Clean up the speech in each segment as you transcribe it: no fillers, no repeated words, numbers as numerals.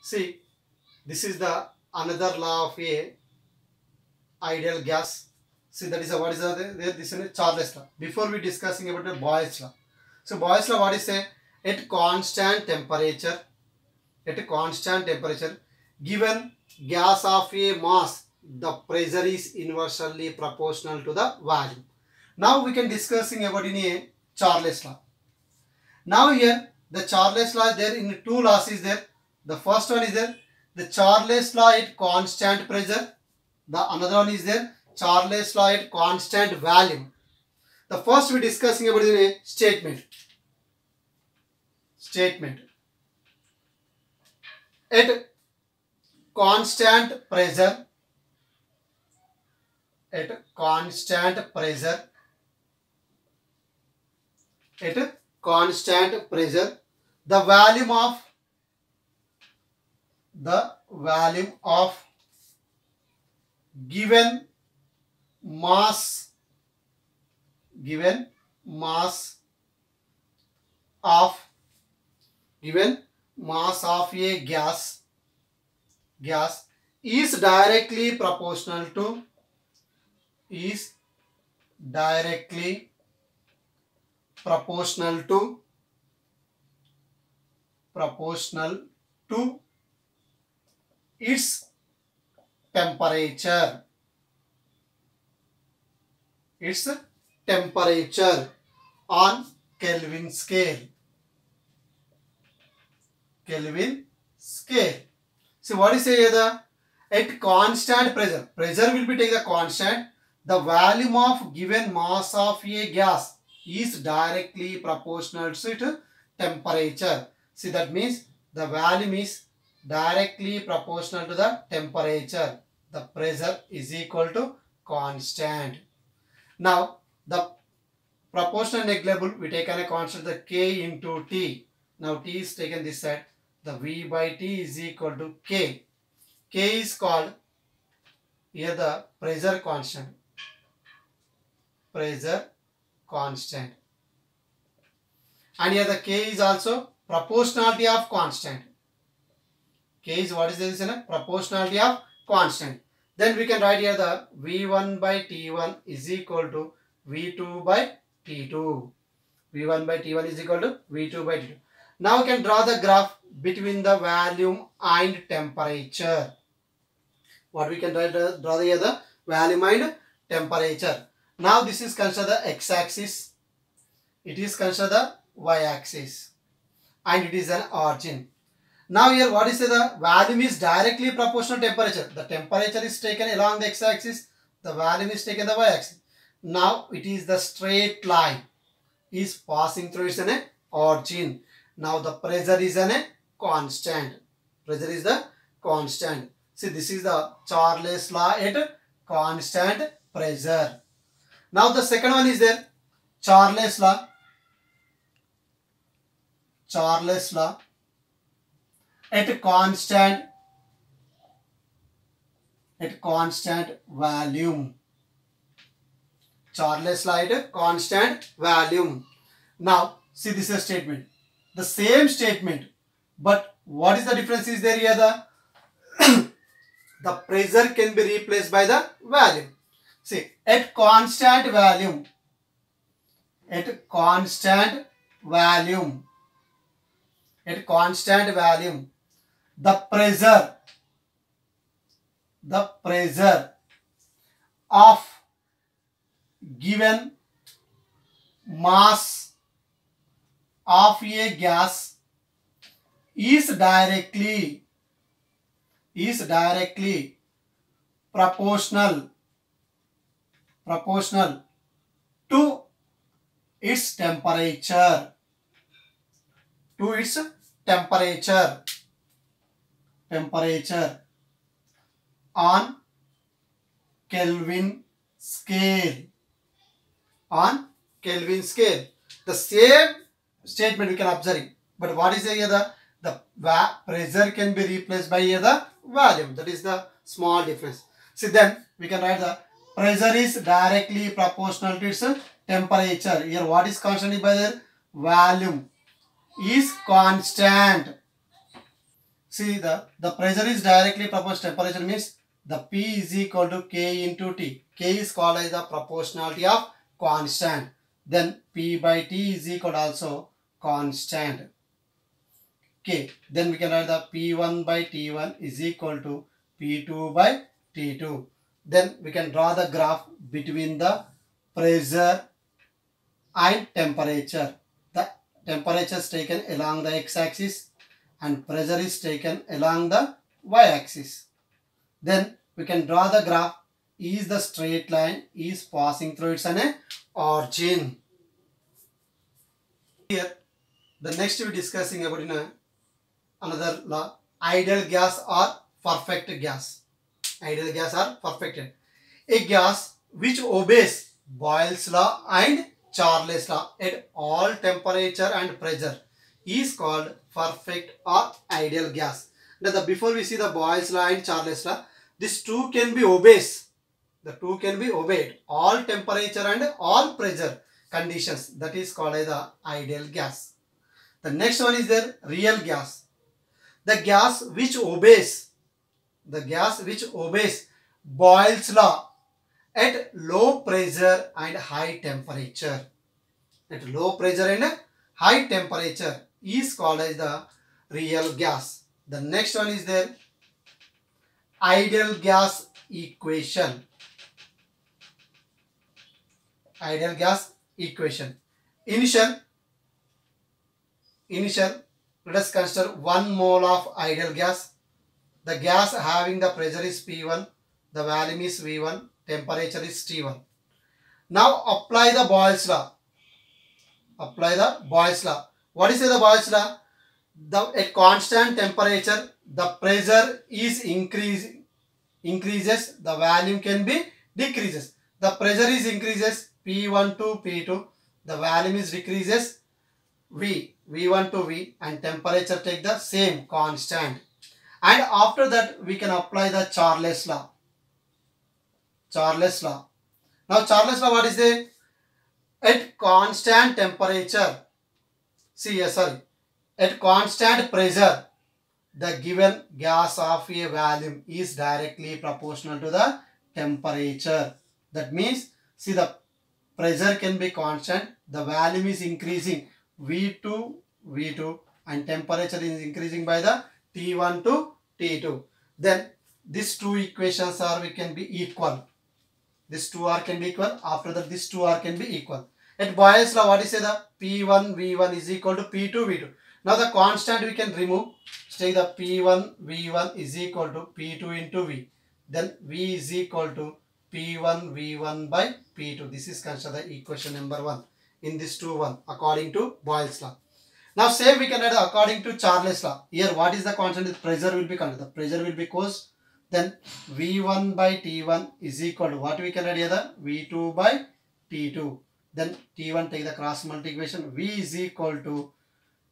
See, this is the another law of a ideal gas. See, that is a, what is this is a Charles law. Before we discussing about the Boyle's law. So Boyle's law, what is say? At constant temperature, given gas of a mass, the pressure is inversely proportional to the volume. Now we can discussing about in a Charles law. Now here the Charles law is there, in two laws is there. The first one is there, the Charles law at constant pressure. The another one is there, Charles law at constant volume. The first we discussing about in a statement. At constant pressure, the volume of given mass of a gas is directly proportional to its temperature on Kelvin scale. So what is here? At constant pressure will be taken the constant. The volume of given mass of a gas is directly proportional to its temperature. See, that means the volume is directly proportional to the temperature. The pressure is equal to constant. Now the proportional negligible, we take a constant, the K into T. Now T is taken this side. The V by T is equal to K. K is called here the pressure constant. And here the K is also proportionality of constant. K is what is this? Proportionality of constant. Then we can write here the V1 by T1 is equal to V2 by T2. V1 by T1 is equal to V2 by T2. Now we can draw the graph between the volume and temperature. What we can draw here the volume and temperature. Now this is considered the x-axis. It is considered the y-axis. And it is an origin. Now here what is the volume is directly proportional to temperature. The temperature is taken along the x-axis. The volume is taken the y-axis. Now it is the straight line is passing through its origin. Now the pressure is a constant. See, this is the Charles law at constant pressure. Now the second one is there, Charles law at constant volume. Charles law at constant volume. Now see, this is a statement. The same statement, but what is the difference is there here? The pressure can be replaced by the volume. See, at constant volume, the pressure of given mass of a gas is directly proportional to its temperature. On Kelvin scale. The same statement we can observe. But what is here? The pressure can be replaced by here the volume. That is the small difference. See, then we can write the pressure is directly proportional to its temperature. Here what is constant by the volume is constant. See, the pressure is directly proportional to temperature, means the P is equal to K into T. K is called as the proportionality of constant. Then P by T is equal to also constant. K. Then we can write the P1 by T1 is equal to P2 by T2. Then we can draw the graph between the pressure and temperature. The temperature is taken along the x-axis and pressure is taken along the y-axis. Then we can draw the graph. Is the straight line is passing through its origin. Here, the next we are discussing about another law, ideal gas or perfect gas. Ideal gas or perfect. A gas which obeys Boyle's law and Charles' law at all temperature and pressure is called perfect or ideal gas. Now, before we see the Boyle's law and Charles' law, these two can be obeyed. The two can be obeyed. All temperature and all pressure conditions. That is called as the ideal gas. The next one is the real gas. The gas which obeys Boyle's law at low pressure and high temperature. At low pressure and high temperature is called as the real gas. The next one is the ideal gas equation. Ideal gas equation. Initial, let us consider 1 mole of ideal gas. The gas having the pressure is P1, the volume is V1, temperature is T1. Now apply the Boyle's law. Apply the Boyle's law. What is the Boyle's law? At constant temperature, the pressure is increases, the volume can be decreases. The pressure is increases P1 to P2, the volume is decreases V1 to V, and temperature take the same constant. And after that we can apply the Charles' law. Charles' law. Now Charles' law, what is the? At constant temperature, at constant pressure, the given gas of a volume is directly proportional to the temperature. That means, see, the pressure can be constant, the volume is increasing V2, and temperature is increasing by the T1 to T2. Then these two equations can be equal. These two can be equal. After that, these two can be equal. At Boyle's law, what is the P1 V1 is equal to P2 V2. Now the constant we can remove. Say the P1 V1 is equal to P2 into V. Then V is equal to P1 V1 by P2. This is considered the equation number 1 in this 2 according to Boyle's law. Now same we can add according to Charles' law. Here what is the constant? The pressure will be constant. The pressure will be cos. Then V1 by T1 is equal to what we can add here? The V2 by T2. Then T1 take the cross multiplication. V is equal to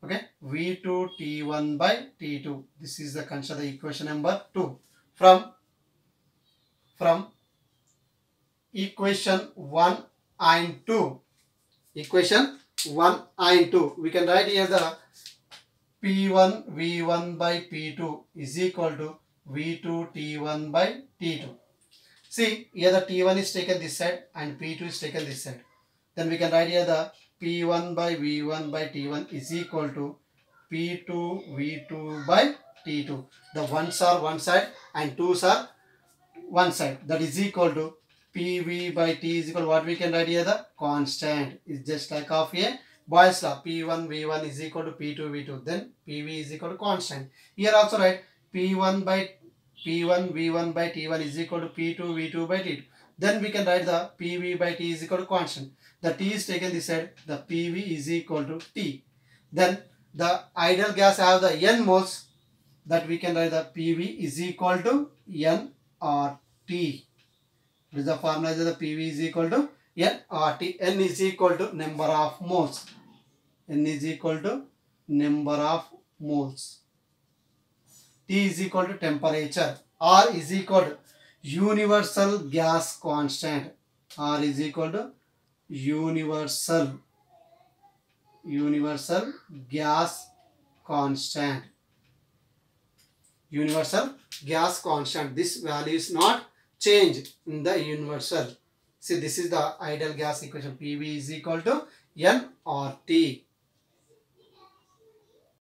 V2 T1 by T2. This is the consider the equation number 2. From equation 1 and 2. Equation 1 and 2. We can write here the P1 V1 by P2 is equal to V2 T1 by T2. See, here the T1 is taken this side and P2 is taken this side. Then we can write here the P1 by V1 by T1 is equal to P2 V2 by T2. The ones are one side and twos are one side. That is equal to PV by T is equal to what we can write here? The constant is just like of a Boyle's law. P1 V1 is equal to P2 V2. Then PV is equal to constant. Here also write P1 V1 by T1 is equal to P2 V2 by T2. Then we can write the PV by T is equal to constant. The T is taken this side. The PV is equal to T. Then the ideal gas have the N moles. That we can write the PV is equal to N RT. This is the formula that the PV is equal to N RT. N is equal to number of moles. N is equal to number of moles. T is equal to temperature. R is equal to universal gas constant. R is equal to universal gas constant. universal gas constant. This value is not changed in the universal. See, this is the ideal gas equation. PV is equal to nRT.